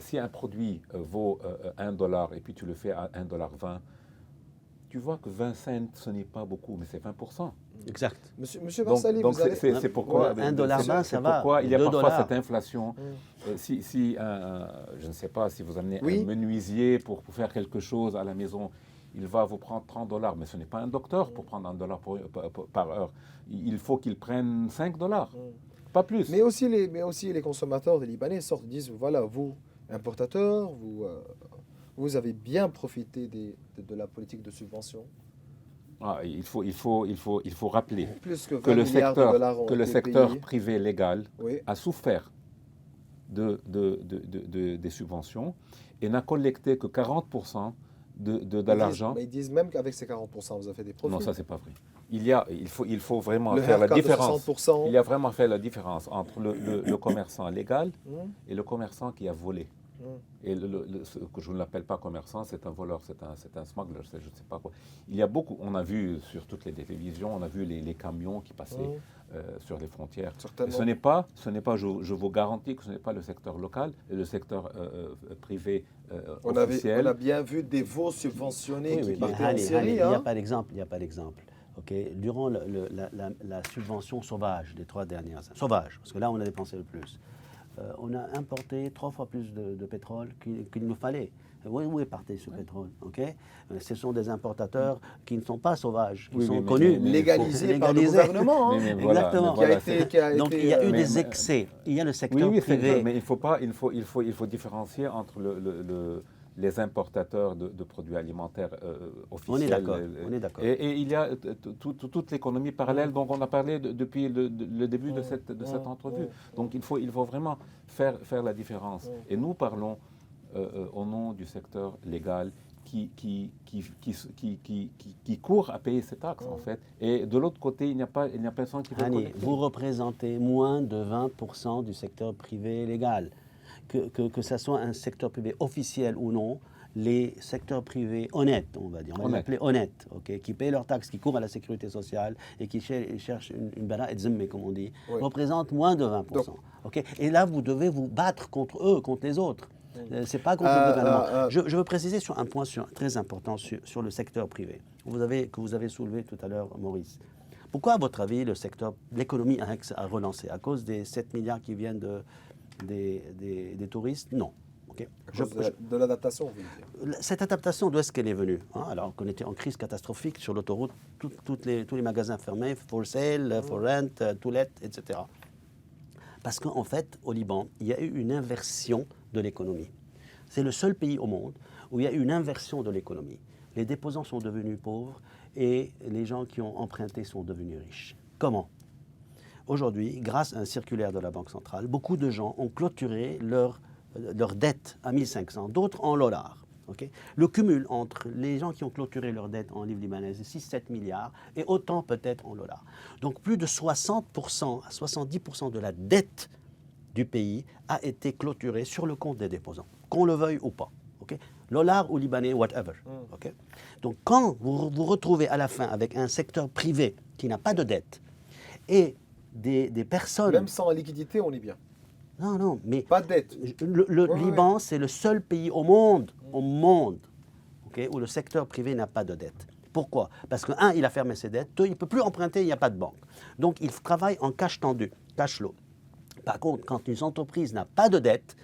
si un produit vaut $1 et puis tu le fais à $1,20, tu vois que 20 cents, ce n'est pas beaucoup, mais c'est 20%. Exact. Monsieur Barsali, donc vous allez... c'est pourquoi $1,20, ça va. Pourquoi il y a parfois $2. cette inflation. Je ne sais pas, si vous amenez un menuisier pour faire quelque chose à la maison, il va vous prendre $30, mais ce n'est pas un docteur pour prendre $1 par heure. Il faut qu'il prenne $5, pas plus. Mais aussi les consommateurs des Libanais sortent et disent, voilà, vous, importateurs, vous avez bien profité de la politique de subvention. Il faut rappeler Plus que le secteur privé légal a souffert des subventions et n'a collecté que 40% de l'argent. Mais ils disent même qu'avec ces 40%, vous avez fait des profits. Non, ça, c'est pas vrai. Il faut vraiment le faire la différence. 60%. Il y a vraiment fait la différence entre le commerçant légal et le commerçant qui a volé. Et ce que je ne l'appelle pas commerçant, c'est un voleur, c'est un smuggler, je ne sais pas quoi. Il y a beaucoup, on a vu sur toutes les télévisions, on a vu les camions qui passaient sur les frontières. Et ce n'est pas, je vous garantis que ce n'est pas le secteur local et le secteur privé officiel. On a bien vu des veaux subventionnés qui partaient en Il Syrie. n'y a pas d'exemple. Okay. Durant la subvention sauvage des 3 dernières années, sauvage, parce que là on a dépensé le plus, on a importé 3 fois plus de pétrole qu'il nous fallait. Où est parti ce pétrole? Ce sont des importateurs qui ne sont pas sauvages, qui sont connus. Légalisés par le gouvernement. Exactement. Donc il y a eu des excès. Il y a le secteur privé. Mais il faut différencier entre les importateurs de produits alimentaires officiels. On est d'accord. Et il y a toute l'économie parallèle dont on a parlé depuis le début de cette entrevue. Donc il faut vraiment faire la différence. Et nous parlons au nom du secteur légal qui court à payer ses taxes, en fait. Et de l'autre côté, il n'y a personne qui veut collecter. Vous représentez moins de 20% du secteur privé légal. Que ce soit un secteur privé officiel ou non, les secteurs privés honnêtes, on va dire, on va les appeler honnêtes, qui payent leurs taxes, qui courent à la sécurité sociale et qui cherchent une bala et zemme, comme on dit, représentent moins de 20%. Et là, vous devez vous battre contre eux, contre les autres. Ce n'est pas contre le gouvernement. Je veux préciser sur un point très important sur le secteur privé, que vous avez soulevé tout à l'heure, Maurice. Pourquoi, à votre avis, l'économie a relancé? À cause des 7 milliards qui viennent des touristes? Non. De l'adaptation, vous voulez dire. Cette adaptation, d'où est-ce qu'elle est venue? Alors qu'on était en crise catastrophique sur l'autoroute, tous les magasins fermés, for sale, for rent, to let, etc. Parce qu'en fait, au Liban, il y a eu une inversion de l'économie. C'est le seul pays au monde où il y a eu une inversion de l'économie. Les déposants sont devenus pauvres et les gens qui ont emprunté sont devenus riches. Comment? Aujourd'hui, grâce à un circulaire de la Banque centrale, beaucoup de gens ont clôturé leur dette à 1500, d'autres en dollars. Le cumul entre les gens qui ont clôturé leur dette en livres libanaises est 6-7 milliards et autant peut-être en dollars. Donc plus de 60% à 70% de la dette du pays a été clôturée sur le compte des déposants, qu'on le veuille ou pas. Dollars ou libanais, whatever. Donc quand vous vous retrouvez à la fin avec un secteur privé qui n'a pas de dette et des personnes... Même sans liquidité, on est bien. Non, mais... Pas de dette. Le Liban, c'est le seul pays au monde, okay, où le secteur privé n'a pas de dette. Pourquoi? Parce que, un, il a fermé ses dettes, deux, il ne peut plus emprunter, il n'y a pas de banque. Donc, il travaille en cash tendu, cash flow. Par contre, quand une entreprise n'a pas de dette,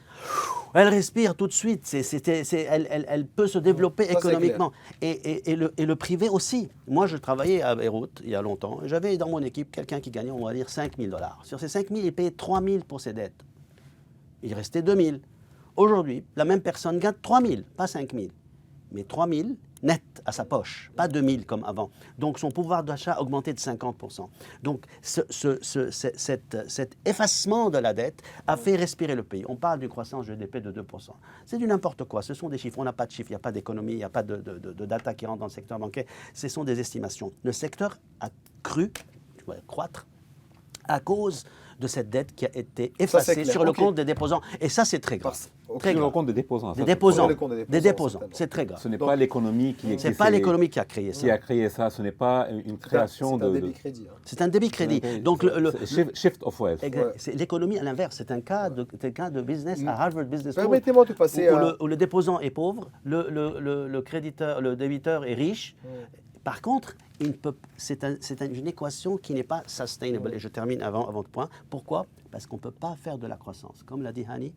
elle respire tout de suite, elle peut se développer Ça, c'est économiquement. Et le privé aussi. Moi, je travaillais à Beyrouth il y a longtemps. J'avais dans mon équipe quelqu'un qui gagnait, on va dire, 5 000 $. Sur ces 5 000, il payait 3 000 pour ses dettes. Il restait 2 000. Aujourd'hui, la même personne gagne 3 000, pas 5 000. Mais 3 000 net à sa poche, pas 2 000 comme avant. Donc son pouvoir d'achat a augmenté de 50%. Donc cet effacement de la dette a fait respirer le pays. On parle d'une croissance GDP de 2%. C'est du n'importe quoi. Ce sont des chiffres. On n'a pas de chiffres, il n'y a pas d'économie, il n'y a pas de data qui rentre dans le secteur bancaire. Ce sont des estimations. Le secteur a croître à cause de cette dette qui a été effacée sur le compte des déposants. Et ça, c'est très grave. Sur le compte des déposants. Des déposants. C'est très grave. Ce n'est pas l'économie qui c'est pas l'économie qui a créé ça. Qui a créé ça. Ce n'est pas une création de... C'est un débit crédit. Hein. C'est un débit crédit. Donc shift of wealth. L'économie à l'inverse. C'est un cas de business à Harvard Business School. Permettez-moi de passer où le déposant est pauvre, le débiteur est riche. Par contre, c'est une équation qui n'est pas sustainable. Et je termine avant votre point. Pourquoi? Parce qu'on ne peut pas faire de la croissance. Comme l'a dit Hani,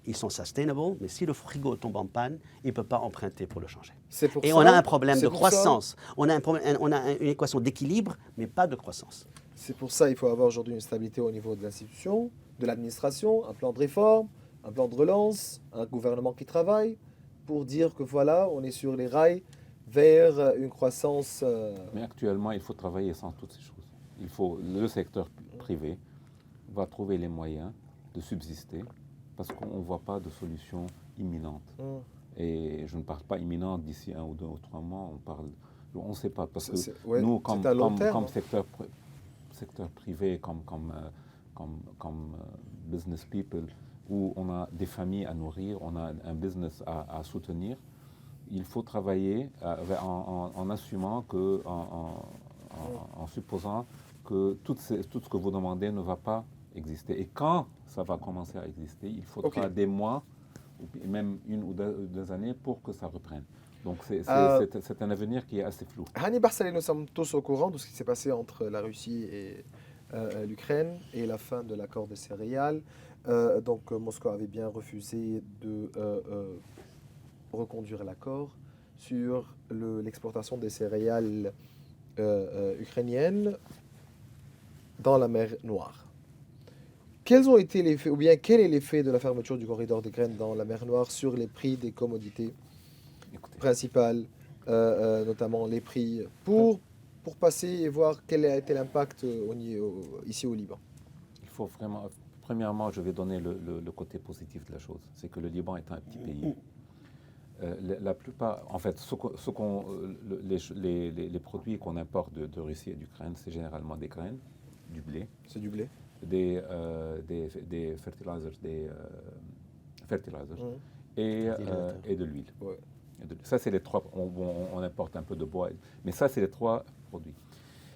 ils sont sustainable, mais si le frigo tombe en panne, il ne peut pas emprunter pour le changer. Et on a un problème de croissance. On a une équation d'équilibre, mais pas de croissance. C'est pour ça qu'il faut avoir aujourd'hui une stabilité au niveau de l'institution, de l'administration, un plan de réforme, un plan de relance, un gouvernement qui travaille pour dire que voilà, on est sur les rails vers une croissance... Mais actuellement, il faut travailler sans toutes ces choses. Le secteur privé va trouver les moyens de subsister parce qu'on ne voit pas de solution imminente. Et je ne parle pas imminente d'ici 1 ou 2 ou 3 mois, on ne sait pas. Parce que nous, comme secteur privé, comme business people, où on a des familles à nourrir, on a un business à soutenir, il faut travailler en assumant que, en supposant que tout ce que vous demandez ne va pas exister. Et quand ça va commencer à exister, il faudra des mois, ou même 1 ou 2 années pour que ça reprenne. Donc c'est un avenir qui est assez flou. Hani Barsalé, nous sommes tous au courant de ce qui s'est passé entre la Russie et l'Ukraine et la fin de l'accord de céréales. Donc Moscou avait bien refusé de reconduire l'accord sur l'exportation des céréales ukrainiennes dans la mer Noire. Quels ont été les faits, ou bien quel est l'effet de la fermeture du corridor des graines dans la mer Noire sur les prix des commodités principales, notamment les prix, pour passer et voir quel a été l'impact ici au Liban? Il faut vraiment, premièrement, je vais donner le côté positif de la chose, c'est que le Liban est un petit pays. La plupart, en fait, les produits qu'on importe de Russie et d'Ukraine, c'est généralement des graines, du blé. C'est du blé. Des fertilizers, et de l'huile. Ouais. Ça, c'est les 3. On importe un peu de bois, mais ça, c'est les 3 produits.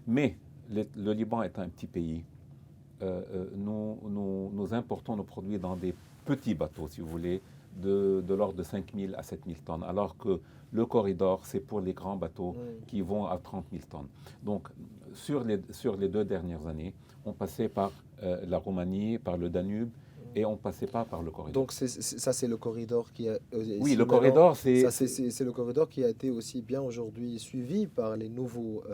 Mais le Liban est un petit pays. Nous importons nos produits dans des petits bateaux, si vous voulez, de l'ordre de 5 000 à 7 000 tonnes, alors que le corridor, c'est pour les grands bateaux qui vont à 30 000 tonnes. Donc, sur les 2 dernières années, on passait par la Roumanie, par le Danube, et on ne passait pas par le corridor. Donc, ça, c'est le corridor qui a... oui, le corridor, c'est... C'est le corridor qui a été aussi bien aujourd'hui suivi par les nouveaux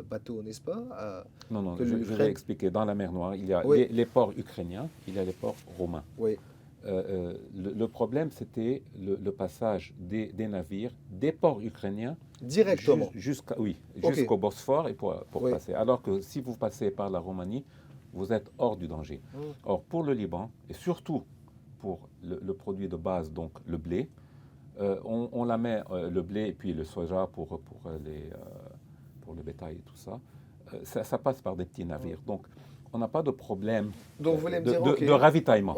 bateaux, n'est-ce pas? Non, je vais expliquer. Dans la mer Noire, il y a les ports ukrainiens, il y a les ports romains. Oui. Le problème, c'était le passage des navires des ports ukrainiens directement jusqu'au Bosphore et pour passer. Alors que si vous passez par la Roumanie, vous êtes hors du danger. Or, pour le Liban, et surtout pour le produit de base, donc le blé, on la met, le blé et puis le soja pour le bétail et tout ça, ça passe par des petits navires. Donc, on n'a pas de problème de ravitaillement.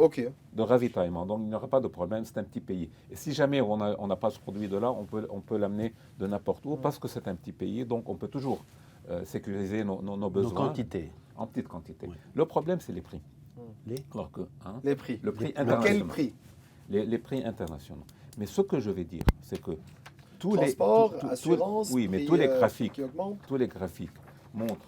De ravitaillement. Donc, il n'y aura pas de problème, c'est un petit pays. Et si jamais on n'a pas ce produit de là, on peut l'amener de n'importe où parce que c'est un petit pays, donc on peut toujours sécuriser nos besoins. Nos quantités. En petite quantité. Oui. Le problème, c'est les prix. Alors que, les prix. Le prix international. Quel prix? Les prix internationaux. Mais ce que je vais dire, c'est que Transport, tous- assurance, oui, mais prix, tous les qui augmentent. tous les graphiques montrent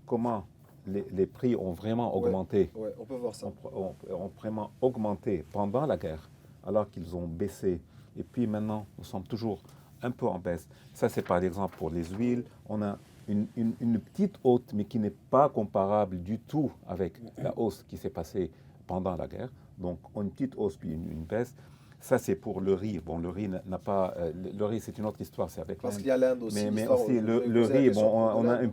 comment les prix ont vraiment augmenté, Ouais, on peut voir ça. ont vraiment augmenté pendant la guerre, alors qu'ils ont baissé. Et puis maintenant, nous sommes toujours un peu en baisse. Ça, c'est par exemple pour les huiles. On a une petite hausse, mais qui n'est pas comparable du tout avec la hausse qui s'est passée pendant la guerre. Donc, une petite hausse puis une baisse. Ça, c'est pour le riz. Bon, le riz n'a pas. Le riz, c'est une autre histoire, c'est avec Parce l'Inde. qu'il y a l'Inde aussi. Mais l'histoire, aussi, je le vais poser la riz, question bon, pour on a l'Inde.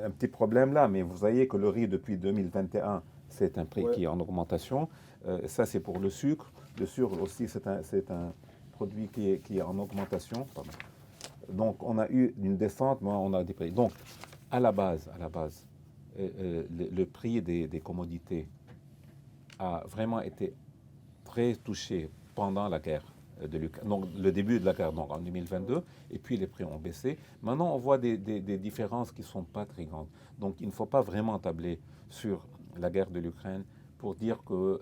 un petit problème là, mais vous voyez que le riz, depuis 2021, c'est un prix Ouais. qui est en augmentation. Ça, c'est pour le sucre. Le sucre aussi, c'est un produit qui est en augmentation. Pardon. Donc, on a eu une descente, mais on a des prix. Donc, à la base, le prix des commodités a vraiment été très touché pendant la guerre de l'Ukraine, donc le début de la guerre, donc en 2022, et puis les prix ont baissé. Maintenant, on voit des différences qui ne sont pas très grandes. Donc, il ne faut pas vraiment tabler sur la guerre de l'Ukraine pour dire que,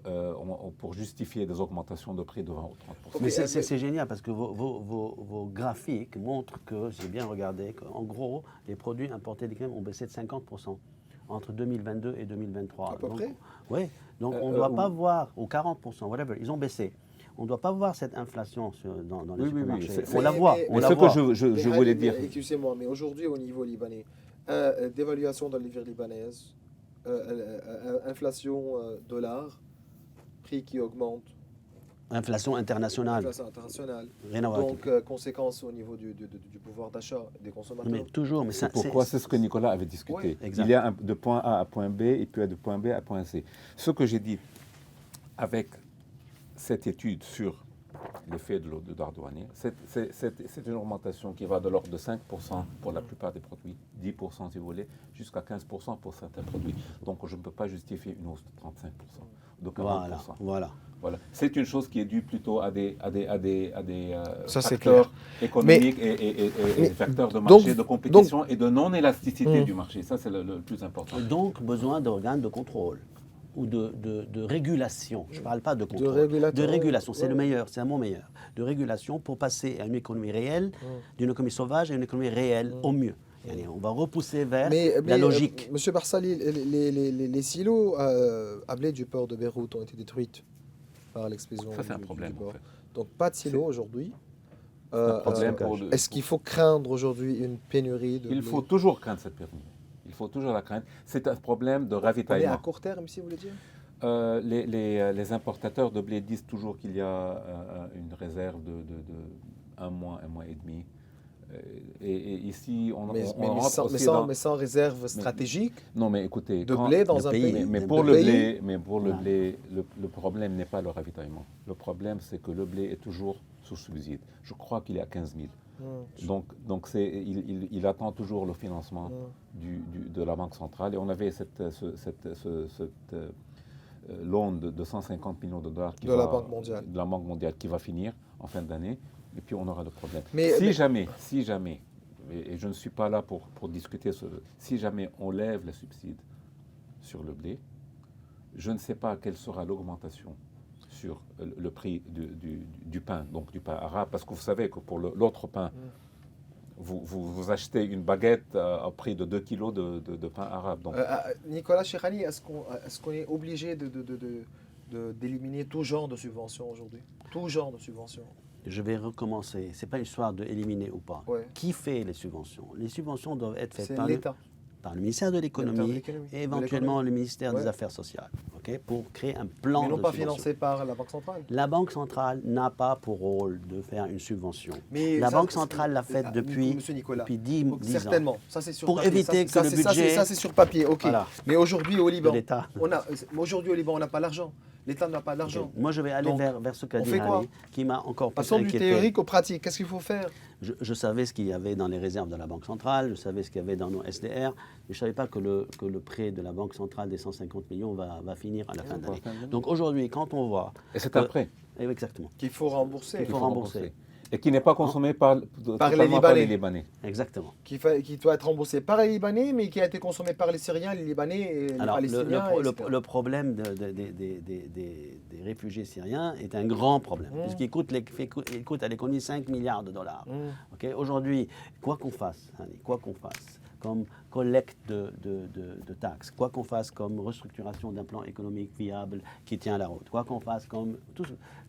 pour justifier des augmentations de prix de 20 ou 30%. Mais c'est génial parce que vos graphiques montrent que, j'ai bien regardé, qu'en gros, les produits importés d'Ukraine ont baissé de 50% entre 2022 et 2023. À peu près. Oui, donc on ne doit pas voir, ou 40%, whatever, ils ont baissé. On ne doit pas voir cette inflation dans les Oui, oui, oui, supermarchés. c'est- On la voit, mais on Mais la ce voit. que je voulais dire, Excusez-moi, mais aujourd'hui, au niveau libanais, dévaluation de la livre libanaise, inflation dollar, prix qui augmente, Inflation internationale, inflation internationale. rien à voir. Donc, conséquences au niveau du pouvoir d'achat des consommateurs. Mais toujours, mais ça, pourquoi c'est ce que Nicolas avait discuté. Oui, exact. Il y a de point A à point B et puis de point B à point C. Ce que j'ai dit avec cette étude sur l'effet de l'ordre douanier, c'est une augmentation qui va de l'ordre de 5% pour la plupart des produits, 10% si vous voulez, jusqu'à 15% pour certains produits. Donc je ne peux pas justifier une hausse de 35%, de 40%. Voilà. Voilà. C'est une chose qui est due plutôt à des Ça, c'est facteurs économiques et facteurs de marché, de compétition et de non-élasticité du marché. Ça, c'est le plus important. Et donc, besoin d'organes de contrôle ou de régulation. Je ne parle pas de contrôle. régulateur, De régulation, c'est ouais. le meilleur, c'est un mot meilleur. De régulation pour passer à une économie réelle, d'une économie sauvage à une économie réelle au mieux. Yani, on va repousser vers la logique. Monsieur Barsali, les silos à blé du port de Beyrouth ont été détruits par l'explosion. Ça, c'est un du problème, port. en fait. Donc, pas de silos aujourd'hui. un problème Est-ce qu'il faut craindre aujourd'hui une pénurie de Il blé? faut toujours craindre cette pénurie. Il faut toujours la craindre. C'est un problème de On est à ravitaillement. court terme ici, vous voulez dire? Les importateurs de blé disent toujours qu'il y a une réserve de un mois et demi. Et ici, on rentre mais sans réserve stratégique Non, mais écoutez, de blé dans un pays- pays. mais de pour le pays. blé, le problème n'est pas le ravitaillement. Le problème, c'est que le blé est toujours sous subside. Je crois qu'il est à 15 000. Donc il attend toujours le financement de la Banque centrale. Et on avait cette loan de 150 millions de dollars De la Banque mondiale. de la Banque mondiale qui va finir en fin d'année. Et puis on aura le problème. Mais- Si jamais, et je ne suis pas là pour discuter, si jamais on lève les subsides sur le blé, je ne sais pas quelle sera l'augmentation sur le prix du pain, donc du pain arabe, parce que vous savez que pour l'autre pain, vous achetez une baguette au prix de 2 kilos de pain arabe. Donc, Nicolas Chirani, est-ce qu'on est obligé d'éliminer tout genre de subventions aujourd'hui? Tout genre de subventions. Je vais recommencer. Ce n'est pas une histoire d'éliminer ou pas. Ouais. Qui fait les subventions? Les subventions doivent être faites C'est par l'État. le ministère de l'économie et éventuellement le ministère des Ouais. Affaires sociales, pour créer un plan Mais non de pas subvention. financé par la Banque centrale. La Banque centrale n'a pas pour rôle de faire une subvention. Mais La ça, Banque centrale l'a faite Monsieur Nicolas, depuis 10 ans. certainement. Ça, c'est sur Pour papier. éviter Ça, que le c'est- ça, c'est- budget- Ça, c'est sur papier, ok. Voilà. Mais aujourd'hui, au Liban, De l'État. aujourd'hui, au Liban, on n'a pas l'argent. L'État n'a pas d'argent. Moi, je vais aller Donc, vers ce qu'a on dit fait quoi? Ali, qui m'a encore plus Passons du inquiété. théorique au pratique. Qu'est-ce qu'il faut faire? Je savais ce qu'il y avait dans les réserves de la Banque centrale, je savais ce qu'il y avait dans nos SDR, mais je ne savais pas que le prêt de la Banque centrale des 150 millions va finir à la fin de l'année. Donc aujourd'hui, quand on voit... et c'est un prêt. Exactement. Qu'il faut rembourser. Il faut rembourser. Et qui n'est pas consommé par les Libanais. Exactement. qui doit être remboursé par les Libanais, mais qui a été consommé par les Syriens, les Libanais et les Alors, Palestiniens. le problème des réfugiés syriens est un grand problème, puisqu'il coûte à l'économie 5 milliards de dollars. Ok. Aujourd'hui, quoi qu'on fasse, comme collecte de taxes, quoi qu'on fasse comme restructuration d'un plan économique viable qui tient la route, quoi qu'on fasse comme...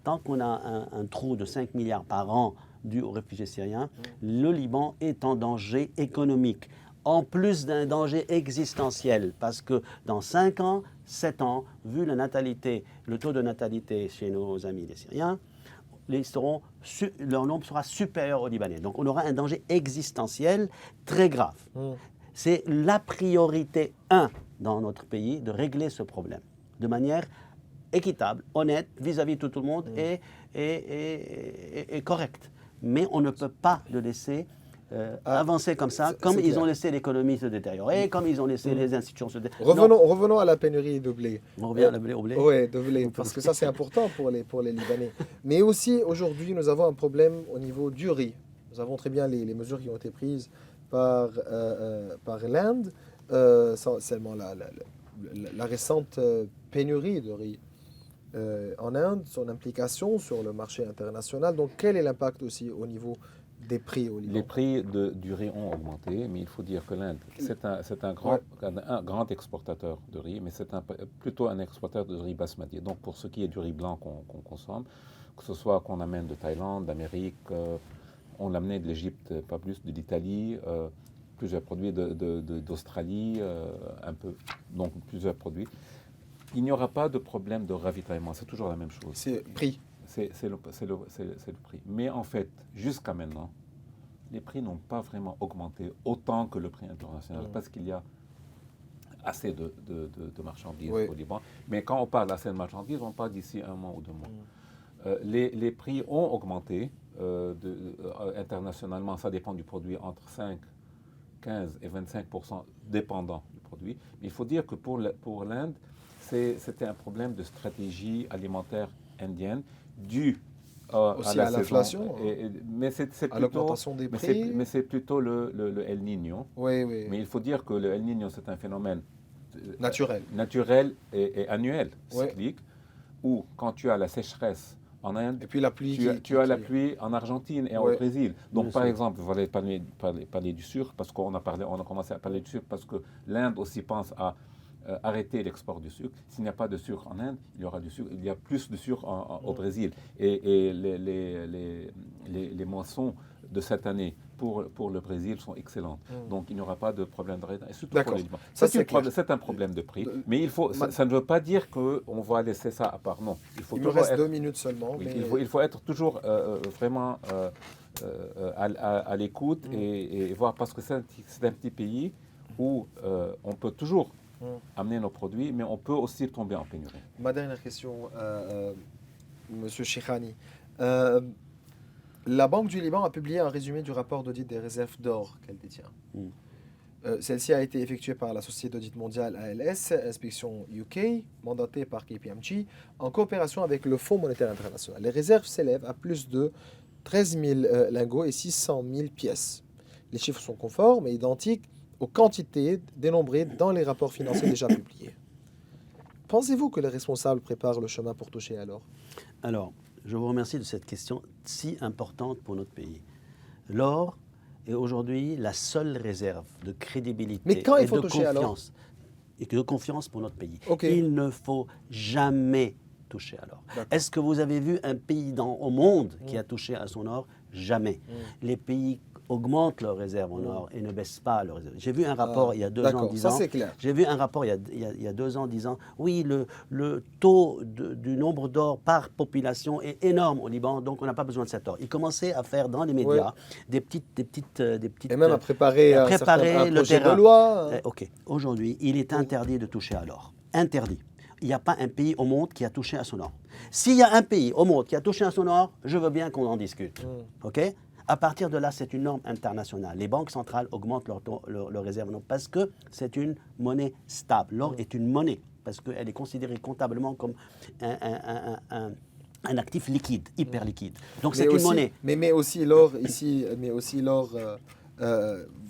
tant qu'on a un trou de 5 milliards par an dû aux réfugiés syriens, le Liban est en danger économique, en plus d'un danger existentiel, parce que dans 5 ans, 7 ans, vu le taux de natalité chez nos amis les Syriens, leur nombre sera supérieur aux Libanais. Donc on aura un danger existentiel très grave. C'est la priorité 1 dans notre pays de régler ce problème de manière équitable, honnête, vis-à-vis de tout le monde et correcte. Mais on ne peut pas le laisser avancer comme ça, comme ils ont laissé l'économie se détériorer, comme ils ont laissé les institutions se détériorer. Revenons à la pénurie de blé. On revient au blé. Oui, de blé, parce que ça c'est important pour les Libanais. Mais aussi aujourd'hui, nous avons un problème au niveau du riz. Nous avons très bien les mesures qui ont été prises par l'Inde, seulement la récente pénurie de riz en Inde, son implication sur le marché international. Donc quel est l'impact aussi au niveau des prix au Liban? Les prix du riz ont augmenté, mais il faut dire que l'Inde, c'est un grand exportateur de riz, mais c'est plutôt un exportateur de riz basmati. Donc pour ce qui est du riz blanc qu'on consomme, que ce soit qu'on amène de Thaïlande, d'Amérique, on l'amenait de l'Égypte, pas plus, de l'Italie, plusieurs produits d'Australie, un peu, donc plusieurs produits. Il n'y aura pas de problème de ravitaillement, c'est toujours la même chose. C'est prix. C'est le prix. Mais en fait, jusqu'à maintenant, les prix n'ont pas vraiment augmenté autant que le prix international, parce qu'il y a assez de marchandises au Liban. Mais quand on parle assez de marchandises, on parle d'ici 1 mois ou 2 mois. Les prix ont augmenté internationalement, ça dépend du produit, entre 5, 15 et 25%, dépendant du produit. Mais il faut dire que pour l'Inde, c'était un problème de stratégie alimentaire indienne dû aussi à l'inflation, mais c'est à l'augmentation des prix. Mais c'est plutôt le El Niño. Oui. Mais il faut dire que le El Niño, c'est un phénomène naturel et annuel, cyclique, où quand tu as la sécheresse en Inde, et puis la pluie tu as la pluie en Argentine et au Brésil. Donc par exemple, vous allez parler du sucre, parce qu'on a commencé à parler du sucre, parce que l'Inde aussi pense à arrêter l'export du sucre. S'il n'y a pas de sucre en Inde, il y aura du sucre. Il y a plus de sucre au Brésil. Et les moissons de cette année pour le Brésil sont excellentes. Donc il n'y aura pas de problème de retard. Et surtout pour les Libanais. C'est un problème de prix. Mais ça ne veut pas dire qu'on va laisser ça à part. Non. Il me reste 2 minutes seulement. Oui, mais il faut être toujours vraiment à l'écoute et voir, parce que c'est un petit pays où on peut toujours amener nos produits, mais on peut aussi tomber en pénurie. Ma dernière question, Monsieur Cheikhani. La Banque du Liban a publié un résumé du rapport d'audit des réserves d'or qu'elle détient. Celle-ci a été effectuée par la société d'audit mondiale ALS, Inspection UK, mandatée par KPMG, en coopération avec le Fonds monétaire international. Les réserves s'élèvent à plus de 13 000 lingots et 600 000 pièces. Les chiffres sont conformes et identiques aux quantités dénombrées dans les rapports financiers déjà publiés. Pensez-vous que les responsables préparent le chemin pour toucher à l'or? Alors, je vous remercie de cette question si importante pour notre pays. L'or est aujourd'hui la seule réserve de crédibilité et de confiance pour notre pays. Il ne faut jamais toucher à l'or. Est-ce que vous avez vu un pays au monde qui a touché à son or? Jamais. Les pays augmentent leurs réserves en or et ne baissent pas leurs réserves. J'ai vu un rapport il y a 2 ans disant... Ça c'est clair. J'ai vu un rapport il y a 2 ans disant oui, le taux du nombre d'or par population est énorme au Liban, donc on n'a pas besoin de cet or. Ils commençaient à faire dans les médias des petites... Et même à préparer un projet de loi. Aujourd'hui, il est interdit de toucher à l'or. Interdit. Il n'y a pas un pays au monde qui a touché à son or. S'il y a un pays au monde qui a touché à son or, je veux bien qu'on en discute. À partir de là, c'est une norme internationale. Les banques centrales augmentent leur réserve parce que c'est une monnaie stable. L'or est une monnaie parce qu'elle est considérée comptablement comme un un actif liquide, hyper liquide. Donc Mais c'est une aussi- monnaie. Mais aussi l'or ici,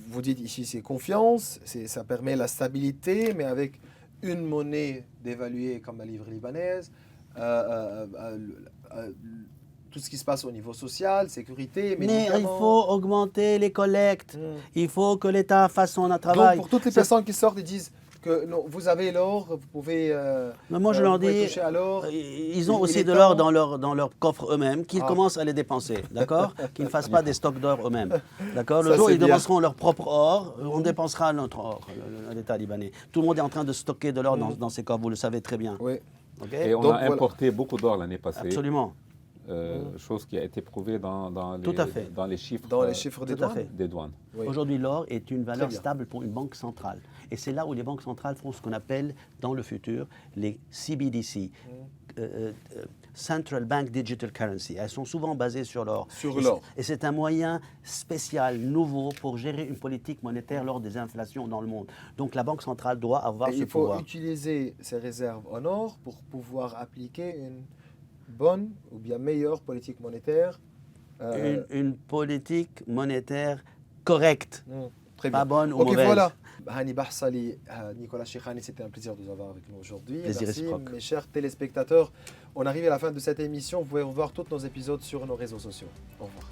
vous dites ici c'est confiance, ça permet la stabilité, mais avec une monnaie dévaluée comme la livre libanaise, tout ce qui se passe au niveau social, sécurité, Mais il médicaments. faut augmenter les collectes. Mm. Il faut que l'État fasse son Donc travail. pour toutes les C'est- personnes qui sortent et disent que non, vous avez l'or, vous pouvez, Mais moi, je vous leur pouvez dis, toucher à l'or. ils ont Il aussi est de l'or temps- dans leur coffre eux-mêmes, qu'ils Ah. commencent à les dépenser, d'accord? Qu'ils ne fassent pas des stocks d'or eux-mêmes, d'accord? Le Ça, jour où c'est ils bien. dépenseront leur propre or, on dépensera notre or, l'État libanais. Tout le monde est en train de stocker de l'or dans ses coffres, vous le savez très bien. Oui. Ok? Et on Donc, a voilà. importé beaucoup d'or l'année passée. Absolument. Chose qui a été prouvée dans Tout à fait. les chiffres, Dans les chiffres des tout à douanes. fait. des douanes. Oui. Aujourd'hui, l'or est une valeur bien. stable pour une banque centrale. Et c'est là où les banques centrales font ce qu'on appelle, dans le futur, les CBDC, Central Bank Digital Currency. Elles sont souvent basées sur l'or. Sur Et l'or. c'est- Et c'est un moyen spécial, nouveau, pour gérer une politique monétaire lors des inflations dans le monde. Donc la banque centrale doit avoir Et ce il faut pouvoir. utiliser ces réserves en or pour pouvoir appliquer une bonne ou bien meilleure politique monétaire. Une politique monétaire correcte, Très pas bien. bonne ou Ok, mauvaise. voilà. Hani Bahsali, Nicolas Cheikhani, c'était un plaisir de vous avoir avec nous aujourd'hui. Plaisir Merci, réciproque. mes chers téléspectateurs. On arrive à la fin de cette émission. Vous pouvez revoir tous nos épisodes sur nos réseaux sociaux. Au revoir.